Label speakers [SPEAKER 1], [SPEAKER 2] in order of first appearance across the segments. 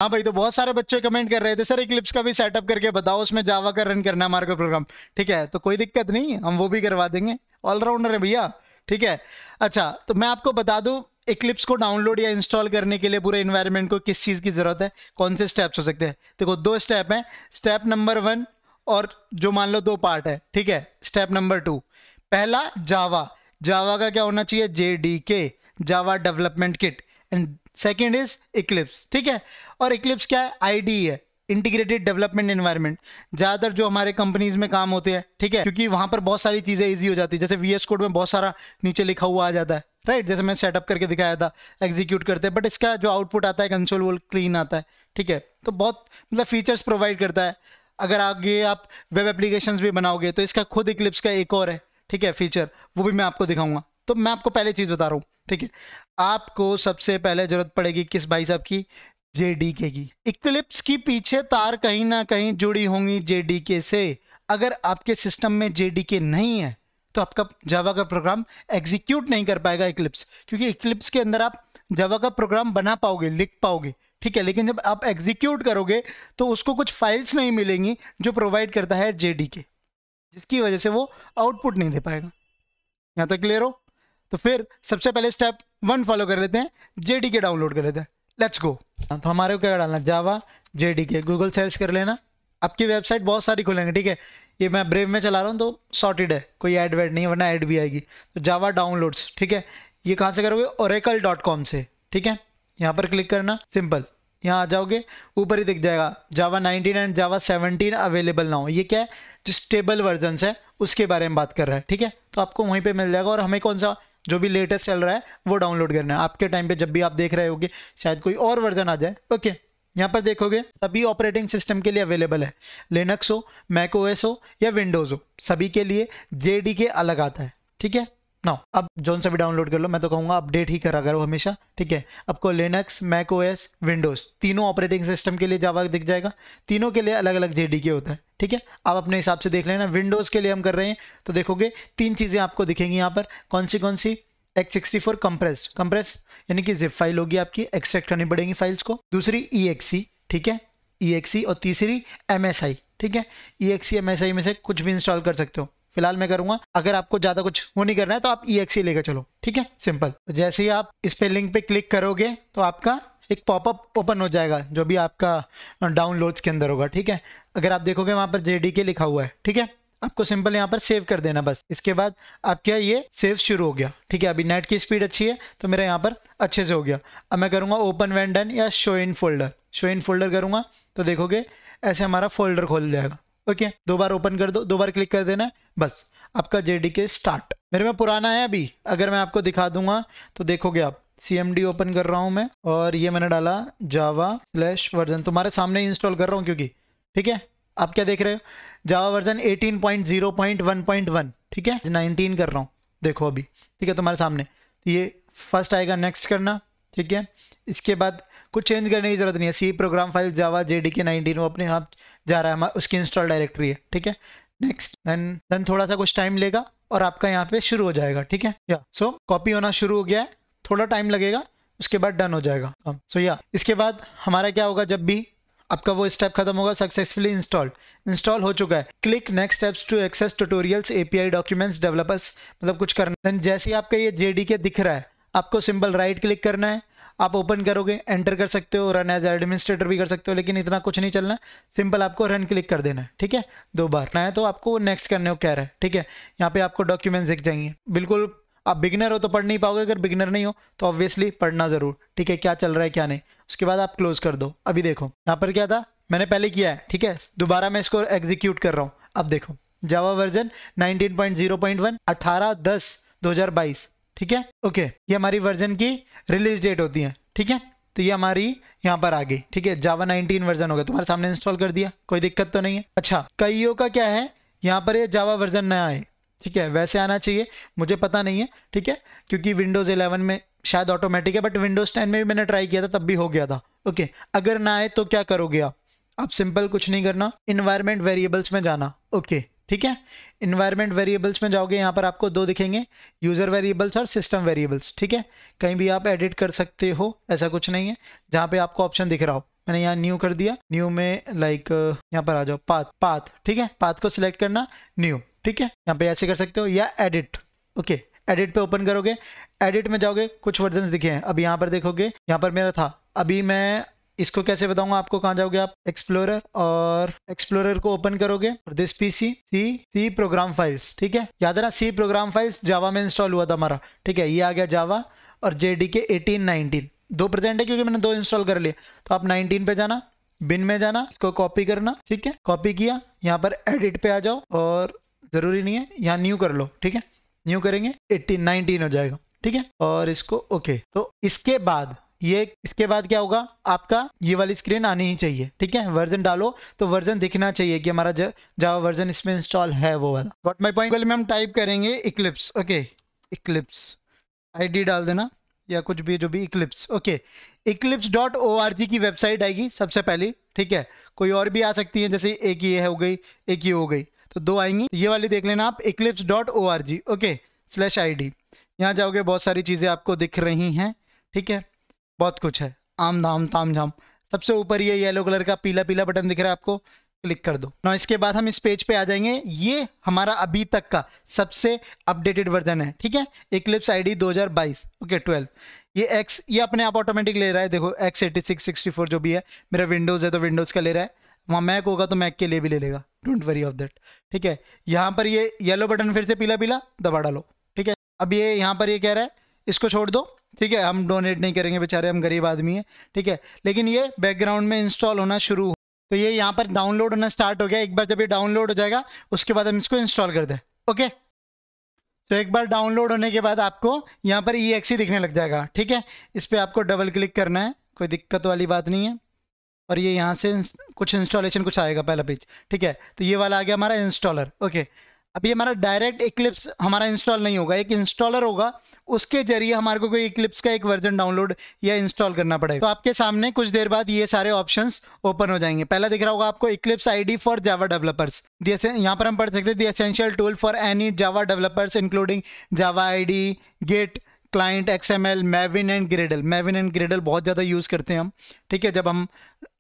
[SPEAKER 1] हाँ भाई, तो बहुत सारे बच्चे कमेंट कर रहे थे सर इक्लिप्स का भी सेटअप करके बताओ, उसमें जावा का रन करना है हमारे को प्रोग्राम। ठीक है, तो कोई दिक्कत नहीं, हम वो भी करवा देंगे, ऑलराउंडर है भैया। ठीक है, अच्छा तो मैं आपको बता दूं इक्लिप्स को डाउनलोड या इंस्टॉल करने के लिए पूरे इन्वायरमेंट को किस चीज़ की ज़रूरत है, कौन से स्टेप्स हो सकते हैं। देखो 2 स्टेप हैं, स्टेप नंबर 1 और जो मान लो 2 पार्ट है। ठीक है, स्टेप नंबर 2, पहला जावा, जावा का क्या होना चाहिए, JDK, Java development kit, and second is Eclipse. ठीक है, और इक्लिप्स क्या है, IDE है, इंटीग्रेटेड डेवलपमेंट एनवायरनमेंट। ज़्यादातर जो हमारे कंपनीज में काम होते हैं, ठीक है, क्योंकि वहाँ पर बहुत सारी चीज़ें ईजी हो जाती है, जैसे VS कोड में बहुत सारा नीचे लिखा हुआ आ जाता है, राइट, जैसे मैं सेटअप करके दिखाया था, एग्जीक्यूट करते हैं, बट इसका जो आउटपुट आता है कंसोल वो क्लीन आता है। ठीक है, तो बहुत मतलब फीचर्स प्रोवाइड करता है। अगर आगे आप वेब एप्लीकेशंस भी बनाओगे तो इसका खुद इक्लिप्स का एक और है, ठीक है, फीचर, वो भी मैं आपको दिखाऊंगा। तो मैं आपको पहले चीज़ बता रहा हूँ, ठीक है, आपको सबसे पहले जरूरत पड़ेगी किस भाई साहब की, JDK की। इक्लिप्स की पीछे तार कहीं ना कहीं जुड़ी होंगी JDK से। अगर आपके सिस्टम में JDK नहीं है तो आपका जावा का प्रोग्राम एग्जीक्यूट नहीं कर पाएगा इक्लिप्स, क्योंकि इक्लिप्स के अंदर आप जावा का प्रोग्राम बना पाओगे, लिख पाओगे, ठीक है, लेकिन जब आप एग्जीक्यूट करोगे तो उसको कुछ फाइल्स नहीं मिलेंगी जो प्रोवाइड करता है JDK, जिसकी वजह से वो आउटपुट नहीं दे पाएगा। यहाँ तक क्लियर हो? तो फिर सबसे पहले स्टेप 1 फॉलो कर लेते हैं, JDK डाउनलोड कर लेते हैं, लेट्स गो। तो हमारे को क्या डालना, जावा JDK, गूगल सर्च कर लेना, आपकी वेबसाइट बहुत सारी खुलेंगे। ठीक है, ये मैं ब्रेव में चला रहा हूँ तो सॉर्टेड है, कोई ऐड वैड नहीं है, वरना ऐड भी आएगी। तो जावा डाउनलोड्स, ठीक है, ये कहाँ से करोगे, oracle.com से। ठीक है, यहाँ पर क्लिक करना, सिंपल, यहाँ आ जाओगे, ऊपर ही दिख जाएगा जावा 19 एंड जावा 17 अवेलेबल ना हो। ये क्या है, जो स्टेबल वर्जन है उसके बारे में बात कर रहा है। ठीक है, तो आपको वहीं पे मिल जाएगा, और हमें कौन सा जो भी लेटेस्ट चल रहा है वो डाउनलोड करना है। आपके टाइम पे जब भी आप देख रहे होगे शायद कोई और वर्जन आ जाए। ओके, यहाँ पर देखोगे सभी ऑपरेटिंग सिस्टम के लिए अवेलेबल है, लिनक्स हो, मैक OS हो या विंडोज़ हो, सभी के लिए JDK अलग आता है। ठीक है, नाउ अब जोन से भी डाउनलोड कर लो, मैं तो कहूँगा अपडेट ही करा करो हमेशा। ठीक है, आपको लिनक्स, मैक OS, विंडोज़ तीनों ऑपरेटिंग सिस्टम के लिए जावा दिख जाएगा, तीनों के लिए अलग अलग JDK होता है। ठीक है, आप अपने हिसाब से देख लेना। विंडोज़ के लिए हम कर रहे हैं तो देखोगे 3 चीज़ें आपको दिखेंगी यहाँ पर, कौन सी, x64 कंप्रेस यानी कि जिप फाइल होगी आपकी, एक्सट्रैक्ट करनी पड़ेगी फाइल्स को, दूसरी EXE, ठीक है, EXE, और तीसरी MSI। ठीक है, EXE MSI में से कुछ भी इंस्टॉल कर सकते हो, फिलहाल मैं करूंगा, अगर आपको ज़्यादा कुछ वो नहीं करना है तो आप EXE लेकर चलो। ठीक है, सिंपल। तो जैसे ही आप इस पे लिंक पे क्लिक करोगे तो आपका एक पॉपअप ओपन हो जाएगा जो भी आपका डाउनलोड्स के अंदर होगा। ठीक है, अगर आप देखोगे वहाँ पर JDK लिखा हुआ है। ठीक है, आपको सिंपल यहाँ पर सेव कर देना बस, इसके बाद आपका ये सेव शुरू हो गया। ठीक है, अभी नेट की स्पीड अच्छी है तो मेरा यहाँ पर अच्छे से हो गया। अब मैं करूँगा ओपन व्हेन डन या शो इन फोल्डर करूँगा तो देखोगे ऐसे हमारा फोल्डर खोल जाएगा। ओके, 2 बार ओपन कर दो, 2 बार क्लिक कर देना है, बस आपका JDK स्टार्ट। मेरे में पुराना है अभी, अगर मैं आपको दिखा दूंगा तो देखोगे आप, CMD ओपन कर रहा हूँ मैं, और ये मैंने डाला java/वर्जन, तुम्हारे सामने इंस्टॉल कर रहा हूँ क्योंकि, ठीक है, आप क्या देख रहे हो, जावा वर्जन 18.0.1.1। ठीक है, 19 कर रहा हूँ, देखो अभी। ठीक है, तुम्हारे सामने ये फर्स्ट आएगा, नेक्स्ट करना। ठीक है, इसके बाद कुछ चेंज करने की जरूरत नहीं है, सी प्रोग्राम फाइल जावा JDK 19 वो अपने आप जा रहा है, उसकी इंस्टॉल डायरेक्टरी है। ठीक है, नेक्स्ट, देन थोड़ा सा कुछ टाइम लेगा और आपका यहाँ पे शुरू हो जाएगा। ठीक है, या सो कॉपी होना शुरू हो गया है, थोड़ा टाइम लगेगा, उसके बाद डन हो जाएगा। सो या इसके बाद हमारा क्या होगा, जब भी आपका वो स्टेप खत्म होगा, सक्सेसफुली इंस्टॉल हो चुका है, click next steps to access tutorials, API documents, developers, मतलब कुछ करना। देन जैसे ही आपका ये JDK दिख रहा है, आपको सिंपल राइट क्लिक करना है, आप ओपन करोगे, एंटर कर सकते हो, रन एज एडमिनिस्ट्रेटर भी कर सकते हो, लेकिन इतना कुछ नहीं चलना, सिंपल आपको रन क्लिक कर देना है। ठीक है, 2 बार ना है तो आपको नेक्स्ट करने को कह रहा है। ठीक है, यहाँ पे आपको डॉक्यूमेंट्स दिख जाएंगे, बिल्कुल आप बिगिनर हो तो पढ़ नहीं पाओगे, अगर बिगिनर नहीं हो तो ऑब्वियसली पढ़ना जरूर। ठीक है, क्या चल रहा है क्या नहीं, उसके बाद आप क्लोज कर दो। अभी देखो यहाँ पर क्या था, मैंने पहले किया है। ठीक है, दोबारा मैं इसको एग्जीक्यूट कर रहा हूँ। अब देखो जावा वर्जन 19.0.1 18/10/2022। ठीक है, ओके, ये हमारी वर्जन की रिलीज डेट होती है। ठीक है, तो ये हमारी यहाँ पर आ गई। ठीक है, जावा 19 वर्जन होगा, तुम्हारे सामने इंस्टॉल कर दिया, कोई दिक्कत तो नहीं है। अच्छा, कईयों का क्या है, यहाँ पर ये जावा वर्जन नया है। ठीक है, वैसे आना चाहिए, मुझे पता नहीं है। ठीक है, क्योंकि विंडोज़ 11 में शायद ऑटोमेटिक है, बट विंडोज़ 10 में भी मैंने ट्राई किया था, तब भी हो गया था। ओके, अगर ना आए तो क्या करोगे आप सिंपल कुछ नहीं करना, इन्वायरमेंट वेरिएबल्स में जाना। ओके, ठीक है, इन्वायरमेंट वेरिएबल्स में जाओगे, यहाँ पर आपको 2 दिखेंगे, यूज़र वेरिएबल्स और सिस्टम वेरिएबल्स। ठीक है, कहीं भी आप एडिट कर सकते हो, ऐसा कुछ नहीं है, जहाँ पे आपको ऑप्शन दिख रहा हो, मैंने यहाँ न्यू कर दिया। न्यू में लाइक यहाँ पर आ जाओ, पाथ, ठीक है, पाथ को सिलेक्ट करना, न्यू, ठीक है, यहाँ पे ऐसे कर सकते हो, या एडिट। ओके, एडिट पे ओपन करोगे, एडिट में जाओगे, कुछ वर्जन दिखे हैं। अब यहाँ पर देखोगे, यहाँ पर मेरा था, अभी मैं इसको कैसे बताऊंगा आपको, कहाँ जाओगे आप, एक्सप्लोरर, और एक्सप्लोरर को ओपन करोगे, और this PC C program files, ठीक है, याद है ना, सी प्रोग्राम फाइल्स जावा में इंस्टॉल हुआ था हमारा, ठीक है, ये आ गया जावा, और JDK 18 19 2% है क्योंकि मैंने 2 इंस्टॉल कर लिए। तो आप 19 पे जाना, बिन में जाना, इसको कॉपी करना, ठीक है, कॉपी किया, यहाँ पर एडिट पे आ जाओ, और जरूरी नहीं है, यहाँ न्यू कर लो, ठीक है, न्यू करेंगे 18 19 हो जाएगा, ठीक है, और इसको ओके। तो इसके बाद क्या होगा, आपका ये वाली स्क्रीन आनी ही चाहिए, ठीक है, वर्जन डालो तो वर्जन दिखना चाहिए कि हमारा जावा वर्जन इसमें इंस्टॉल है, वो वाला। Got my point. में हम टाइप करेंगे इक्लिप्स, ओके, इक्लिप्स ID डाल देना या कुछ भी, जो भी, इक्लिप्स, ओके, eclipse.org की वेबसाइट आएगी सबसे पहली, ठीक है, कोई और भी आ सकती है, जैसे एक ये हो गई, एक ये हो गई, तो 2 आएंगी, ये वाली देख लेना आप, eclipse.org, ओके, /ID। यहाँ जाओगे, बहुत सारी चीज़ें आपको दिख रही हैं, ठीक है, बहुत कुछ है, आम धाम ताम झाम। सबसे ऊपर ये येलो कलर का पीला पीला बटन दिख रहा है आपको, क्लिक कर दो ना। इसके बाद हम इस पेज पे आ जाएंगे, ये हमारा अभी तक का सबसे अपडेटेड वर्जन है, ठीक है, Eclipse ID 2022, ओके 12। ये अपने आप ऑटोमेटिक ले रहा है, देखो x86 64 जो भी है, मेरा विंडोज़ है तो विंडोज़ का ले रहा है, वहाँ मैक होगा तो मैक के लिए भी ले लेगा, डोंट वरी ऑफ दैट, ठीक है। यहाँ पर ये येलो बटन फिर से पीला पीला दबा डालो, ठीक है। अब ये यहाँ पर ये कह रहा है इसको छोड़ दो, ठीक है, हम डोनेट नहीं करेंगे, बेचारे हम गरीब आदमी हैं, ठीक है, लेकिन ये बैकग्राउंड में इंस्टॉल होना शुरू, तो ये यहाँ पर डाउनलोड होना स्टार्ट हो गया। एक बार जब ये डाउनलोड हो जाएगा उसके बाद हम इसको इंस्टॉल कर दें, ओके। तो एक बार डाउनलोड होने के बाद आपको यहाँ पर exe दिखने लग जाएगा, ठीक है, इस पर आपको डबल क्लिक करना है, कोई दिक्कत वाली बात नहीं है, और ये यहाँ से कुछ इंस्टॉलेशन कुछ आएगा, पहला पेज, ठीक है, तो ये वाला आ गया हमारा इंस्टॉलर, ओके। अब ये हमारा डायरेक्ट इक्लिप्स हमारा इंस्टॉल नहीं होगा, एक इंस्टॉलर होगा, उसके जरिए हमारे को कोई इक्लिप्स का एक वर्जन डाउनलोड या इंस्टॉल करना पड़ेगा। तो आपके सामने कुछ देर बाद ये सारे ऑप्शंस ओपन हो जाएंगे। पहला दिख रहा होगा आपको Eclipse ID for Java developers, यहाँ पर हम पढ़ सकते हैं the essential tool for any Java developers including Java ID, Git, client, XML, Maven and Gradle। Maven and Gradle बहुत ज़्यादा यूज़ करते हैं हम, ठीक है, जब हम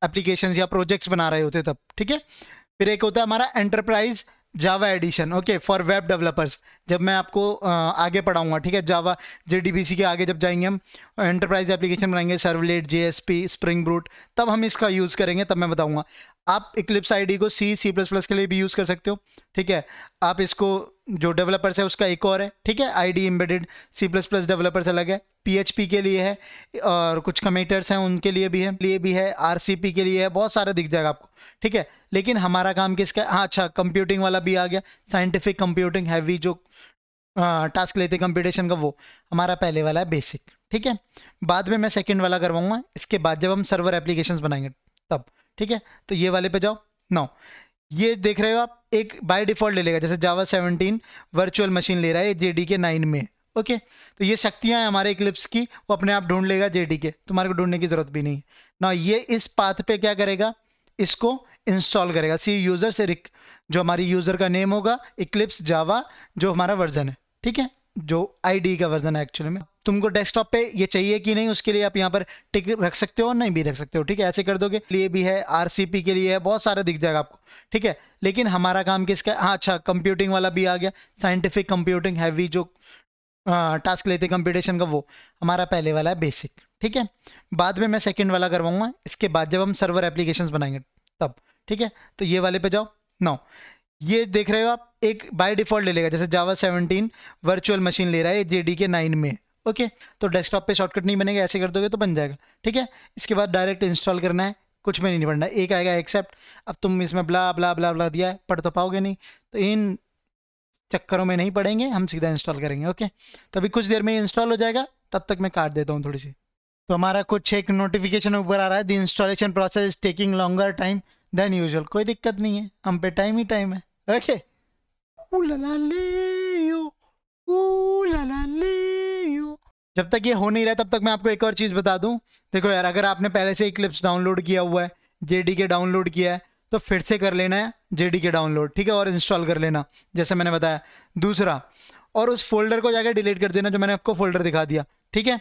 [SPEAKER 1] एप्लीकेशन या प्रोजेक्ट्स बना रहे होते तब, ठीक है। फिर एक होता है हमारा enterprise Java edition, okay, for web developers, जब मैं आपको आगे पढ़ाऊंगा, ठीक है, जावा JDBC के आगे जब जाएंगे हम एंटरप्राइज एप्लीकेशन बनाएंगे, सर्वलेट, JSP, स्प्रिंग बूट, तब हम इसका यूज़ करेंगे, तब मैं बताऊंगा। आप Eclipse ID को C++ के लिए भी यूज़ कर सकते हो, ठीक है, आप इसको जो डेवलपर्स है उसका एक और है, ठीक है, ID एम्बेडेड C++ डेवलपर्स अलग है, PHP के लिए है, और कुछ कमिटर्स हैं उनके लिए भी है, RCP के लिए है, बहुत सारा दिख जाएगा आपको, ठीक है। लेकिन हमारा काम किसका है, हाँ अच्छा, कंप्यूटिंग वाला भी आ गया, साइंटिफिक कंप्यूटिंग, हैवी जो टास्क लेते कंप्यूटेशन का, वो हमारा पहले वाला है बेसिक, ठीक है। बाद में मैं सेकंड वाला करवाऊंगा, इसके बाद जब हम सर्वर एप्लीकेशंस बनाएंगे तब, ठीक है। तो ये वाले पे जाओ, नो, ये देख रहे हो आप, एक बाय डिफॉल्ट ले लेगा, जैसे जावा 17 वर्चुअल मशीन ले रहा है JDK 9 में, ओके। तो ये शक्तियां हैं हमारे Eclipse की, वो अपने आप ढूंढ लेगा JDK, तुम्हारे को ढूंढने की जरूरत भी नहीं है ना। ये इस पाथ पे क्या करेगा, इसको इंस्टॉल करेगा, सी यूजर से जो हमारी यूजर का नेम होगा, Eclipse जावा जो हमारा वर्जन है, ठीक है, जो ID का वर्जन है एक्चुअली में। तुमको डेस्कटॉप पे ये चाहिए कि नहीं, उसके लिए आप यहाँ पर टिक रख सकते हो और नहीं भी रख सकते हो, ठीक है, ऐसे कर दोगे, लिए भी है, RCP के लिए है, बहुत सारा दिख जाएगा आपको, ठीक है। लेकिन हमारा काम किसका है, हाँ अच्छा, कंप्यूटिंग वाला भी आ गया, साइंटिफिक कंप्यूटिंग, हैवी जो टास्क लेते कंप्यूटेशन का, वो हमारा पहले वाला है बेसिक, ठीक है। बाद में मैं सेकंड वाला करवाऊंगा, इसके बाद जब हम सर्वर एप्लीकेशंस बनाएंगे तब, ठीक है। तो ये वाले पे जाओ, नो, ये देख रहे हो आप, एक बाय डिफॉल्ट ले लेगा, जैसे जावा 17 वर्चुअल मशीन ले रहा है JDK 9 में, ओके। तो डेस्कटॉप पे शॉर्टकट नहीं बनेगा, ऐसे कर दोगे तो बन जाएगा, ठीक है। इसके बाद डायरेक्ट इंस्टॉल करना है, कुछ में नहीं पढ़ना है, एक आएगा एक्सेप्ट। अब तुम इसमें ब्ला ब्ला ब्ला ब्ला दिया है, पढ़ तो पाओगे नहीं, तो इन चक्करों में नहीं पढ़ेंगे, हम सीधा इंस्टॉल करेंगे, ओके। तो अभी कुछ देर में इंस्टॉल हो जाएगा, तब तक मैं काट देता हूँ थोड़ी सी। तो हमारा कुछ एक नोटिफिकेशन ऊपर आ रहा है, the installation process is taking longer time than usual. कोई दिक्कत नहीं है, हम पे टाइम ही टाइम है, ओके। जब तक ये हो नहीं रहा तब तक मैं आपको एक और चीज़ बता दूं, देखो यार, अगर आपने पहले से Eclipse डाउनलोड किया हुआ है, JDK डाउनलोड किया है, तो फिर से कर लेना है JDK डाउनलोड, ठीक है, और इंस्टॉल कर लेना जैसे मैंने बताया। दूसरा, और उस फोल्डर को जाकर डिलीट कर देना जो मैंने आपको फोल्डर दिखा दिया, ठीक है।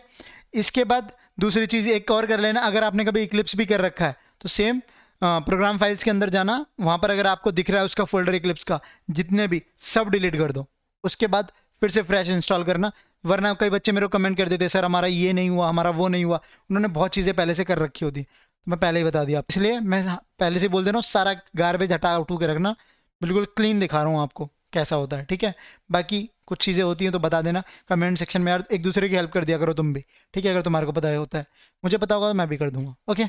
[SPEAKER 1] इसके बाद दूसरी चीज़ एक और कर लेना, अगर आपने कभी Eclipse भी कर रखा है तो सेम प्रोग्राम फाइल्स के अंदर जाना, वहाँ पर अगर आपको दिख रहा है उसका फोल्डर इक्लिप्स का जितने भी सब डिलीट कर दो, उसके बाद फिर से फ्रेश इंस्टॉल करना। वरना कई बच्चे मेरे को कमेंट कर देते सर हमारा ये नहीं हुआ, हमारा वो नहीं हुआ, उन्होंने बहुत चीज़ें पहले से कर रखी होती, तो मैं पहले ही बता दिया, इसलिए मैं पहले से बोल दे रहा हूँ सारा गार्बेज हटा उठू के रखना, बिल्कुल क्लीन दिखा रहा हूँ आपको कैसा होता है, ठीक है। बाकी कुछ चीज़ें होती हैं तो बता देना कमेंट सेक्शन में यार, एक दूसरे की हेल्प कर दिया करो तुम भी, ठीक है। अगर तुम्हारे को पता होता है, मुझे पता होगा तो मैं भी कर दूंगा। ओके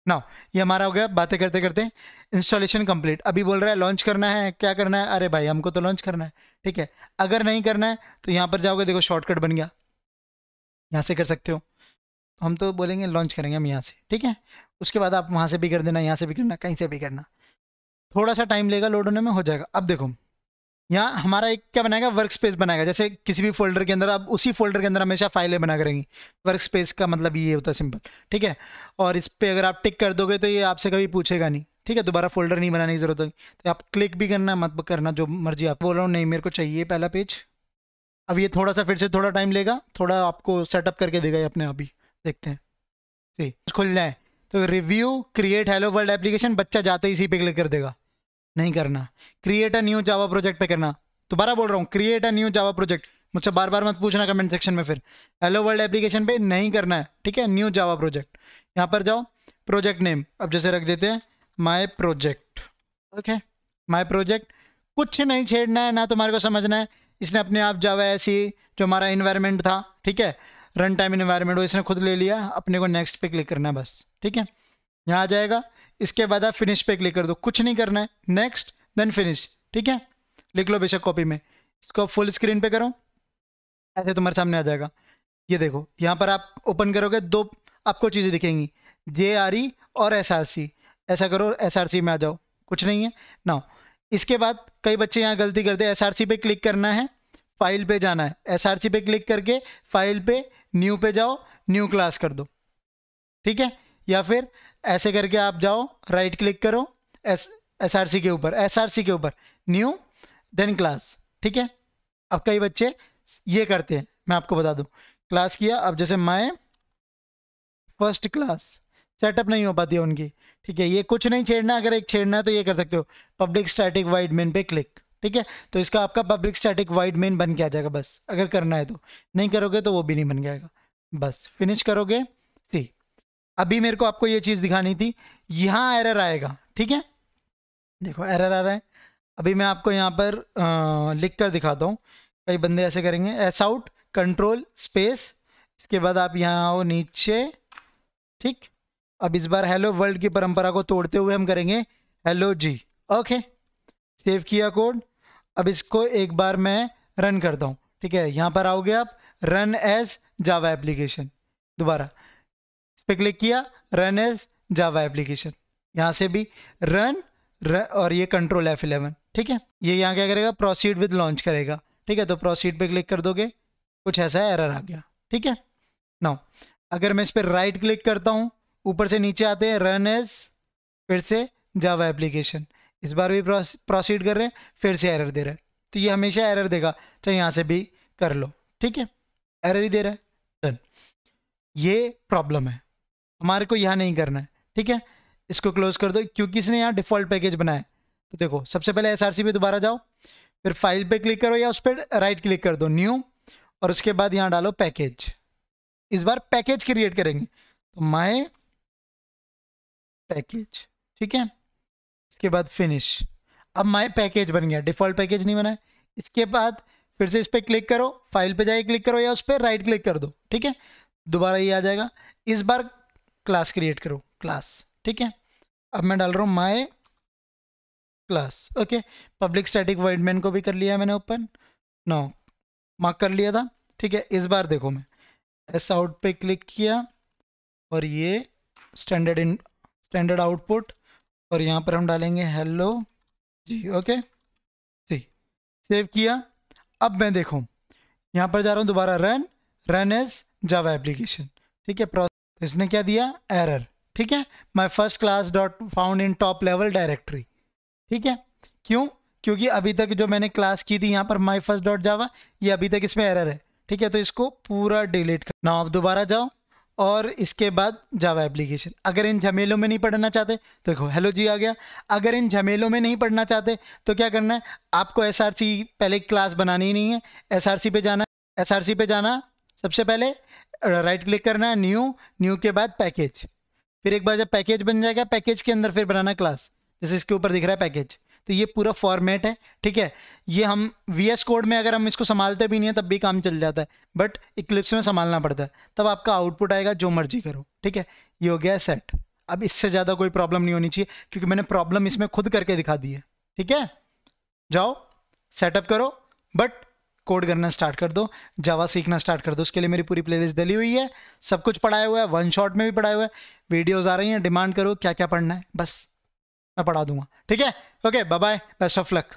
[SPEAKER 1] नाउ ये हमारा हो गया बातें करते करते इंस्टॉलेशन कंप्लीट। अभी बोल रहा है लॉन्च करना है, क्या करना है, अरे भाई हमको तो लॉन्च करना है, ठीक है। अगर नहीं करना है तो यहाँ पर जाओगे, देखो शॉर्टकट बन गया, यहाँ से कर सकते हो। हम तो बोलेंगे लॉन्च करेंगे हम यहाँ से, ठीक है। उसके बाद आप वहाँ से भी कर देना, यहाँ से भी करना, कहीं से भी करना, थोड़ा सा टाइम लेगा लोड होने में, हो जाएगा। अब देखो यहाँ हमारा एक क्या बनाएगा, वर्क स्पेस बनाएगा। जैसे किसी भी फोल्डर के अंदर, अब उसी फोल्डर के अंदर हमेशा फाइलें बना करेंगी। वर्क स्पेस का मतलब ये होता है सिंपल, ठीक है। और इस पर अगर आप टिक कर दोगे तो ये आपसे कभी पूछेगा नहीं, ठीक है। दोबारा फोल्डर नहीं बनाने की जरूरत होगी, तो आप क्लिक भी करना मत करना, जो मर्जी। आप बोल रहा हूँ नहीं मेरे को चाहिए पहला पेज। अब ये थोड़ा सा फिर से थोड़ा टाइम लेगा, थोड़ा आपको सेटअप करके देगा ये अपने आप ही, देखते हैं। सही खुल जाए तो review create hello world application, बच्चा जाते ही इसी पे क्लिक कर देगा, नहीं करना। Create a new Java project पे करना, दोबारा बोल रहा हूँ create a new Java project, मुझसे बार बार मत पूछना कमेंट सेक्शन में। फिर हेलो वर्ल्ड एप्लीकेशन पे नहीं करना है, ठीक है। न्यू जावा प्रोजेक्ट, यहाँ पर जाओ, प्रोजेक्ट नेम अब जैसे रख देते हैं my project, okay my project. कुछ नहीं छेड़ना है ना तुम्हारे को समझना है, इसने अपने आप जावा ऐसी जो हमारा इन्वायरमेंट था, ठीक है, रन टाइम इन्वायरमेंट, वो इसने खुद ले लिया, अपने को नेक्स्ट पे क्लिक करना है बस, ठीक है। यहाँ आ जाएगा, इसके बाद आप फिनिश पे क्लिक कर दो, कुछ नहीं करना है, नेक्स्ट देन फिनिश, ठीक है। लिख लो बेशक कॉपी में, इसको फुल स्क्रीन पे करो, ऐसे तुम्हारे सामने आ जाएगा। ये देखो यहाँ पर आप ओपन करोगे, दो आपको चीज़ें दिखेंगी, JRE और SRC। ऐसा करो SRC में आ जाओ, कुछ नहीं है ना। इसके बाद कई बच्चे यहाँ गलती करते हैं, SRC पे क्लिक करना है, फाइल पे जाना है, SRC पे क्लिक करके फाइल पे न्यू पे जाओ, न्यू क्लास कर दो, ठीक है। या फिर ऐसे करके आप जाओ, राइट क्लिक करो SRC के ऊपर, SRC के ऊपर न्यू देन क्लास, ठीक है। अब कई बच्चे ये करते हैं, मैं आपको बता दूं, क्लास किया, अब जैसे माय फर्स्ट क्लास सेटअप नहीं हो पाती है उनकी, ठीक है। ये कुछ नहीं छेड़ना, अगर एक छेड़ना है तो ये कर सकते हो, पब्लिक स्टैटिक वाइड मेन पे क्लिक, ठीक है। तो इसका आपका पब्लिक स्टैटिक वाइड मेन बन के आ जाएगा बस, अगर करना है तो। नहीं करोगे तो वो भी नहीं बन जाएगा, बस फिनिश करोगे। सी अभी मेरे को आपको ये चीज़ दिखानी थी, यहाँ एरर आएगा, ठीक है। देखो एरर आ रहा है, अभी मैं आपको यहाँ पर लिख कर दिखाता हूँ। कई बंदे ऐसे करेंगे, एस आउट कंट्रोल स्पेस, इसके बाद आप यहाँ आओ नीचे, ठीक। अब इस बार हेलो वर्ल्ड की परंपरा को तोड़ते हुए हम करेंगे हेलो जी, ओके। सेव किया कोड, अब इसको एक बार मैं रन करता हूँ, ठीक है। यहाँ पर आओगे आप, रन एज जावा एप्लीकेशन, दोबारा इस पर क्लिक किया, रन एज जावा एप्लीकेशन, यहाँ से भी रन और ये कंट्रोल F11, ठीक है। ये यहाँ क्या करेगा, प्रोसीड विद लॉन्च करेगा, ठीक है। तो प्रोसीड पे क्लिक कर दोगे, कुछ ऐसा एरर आ गया, ठीक है। नाउ अगर मैं इस पर राइट क्लिक करता हूँ, ऊपर से नीचे आते हैं, रन एज, फिर से जावा एप्लीकेशन, इस बार भी प्रोसीड कर रहे हैं, फिर से एरर दे रहा है। तो ये हमेशा एरर देगा, चाहे यहाँ से भी कर लो, ठीक है, एरर ही दे रहा है, डन। ये प्रॉब्लम है, हमारे को यहाँ नहीं करना है, ठीक है। इसको क्लोज कर दो, क्योंकि इसने यहाँ डिफॉल्ट पैकेज बनाया है। तो देखो सबसे पहले SRC पे दोबारा जाओ, फिर फाइल पे क्लिक करो या उस पर राइट क्लिक कर दो, न्यू, और उसके बाद यहाँ डालो पैकेज। इस बार पैकेज क्रिएट करेंगे, तो माय पैकेज, ठीक है। इसके बाद फिनिश, अब माय पैकेज बन गया, डिफॉल्ट पैकेज नहीं बना है। इसके बाद फिर से इस पर क्लिक करो, फाइल पे जाके क्लिक करो या उस पर राइट क्लिक कर दो, ठीक है, दोबारा ये आ जाएगा। इस बार क्लास क्रिएट करो, क्लास, ठीक है। अब मैं डाल रहा हूँ my class, okay. Public static void main को भी कर लिया मैंने ओपन, नो मार्क कर लिया था, ठीक है। इस बार देखो मैं एस आउट पे क्लिक किया और ये स्टैंडर्ड आउटपुट, और यहाँ पर हम डालेंगे हेलो जी, ओके। सी सेव किया, अब मैं देखो यहाँ पर जा रहा हूँ दोबारा, रन एज जावा एप्लीकेशन, ठीक है। तो इसने क्या दिया, एरर, ठीक है। My first class dot found in top level directory, ठीक है। क्यों, क्योंकि अभी तक जो मैंने क्लास की थी यहाँ पर माई फर्स्ट डॉट जावा, ये अभी तक इसमें एरर है, ठीक है। तो इसको पूरा डिलीट करना। अब दोबारा जाओ, और इसके बाद जावा एप्लीकेशन। अगर इन झमेलों में नहीं पढ़ना चाहते तो देखो हेलो जी आ गया। अगर इन झमेलों में नहीं पढ़ना चाहते तो क्या करना है, आपको एसआरसी पहले क्लास बनानी ही नहीं है, एसआरसी पे जाना। एसआरसी पे जाना, सबसे पहले राइट क्लिक करना है, न्यू के बाद पैकेज। फिर एक बार जब पैकेज बन जाएगा, पैकेज के अंदर फिर बनाना क्लास, जैसे इसके ऊपर दिख रहा है पैकेज। तो ये पूरा फॉर्मेट है, ठीक है। ये हम VS कोड में अगर हम इसको संभालते भी नहीं है तब भी काम चल जाता है, बट इक्लिप्स में संभालना पड़ता है, तब आपका आउटपुट आएगा जो मर्जी करो, ठीक है। ये हो गया सेट। अब इससे ज़्यादा कोई प्रॉब्लम नहीं होनी चाहिए क्योंकि मैंने प्रॉब्लम इसमें खुद करके दिखा दी है, ठीक है। जाओ सेटअप करो, बट कोड करना स्टार्ट कर दो, जावा सीखना स्टार्ट कर दो। उसके लिए मेरी पूरी प्लेलिस्ट डली हुई है, सब कुछ पढ़ाया हुआ है, वन शॉट में भी पढ़ाया हुआ है, वीडियोज़ आ रही हैं, डिमांड करो क्या क्या पढ़ना है, बस मैं पढ़ा दूंगा, ठीक है। Okay bye bye, best of luck.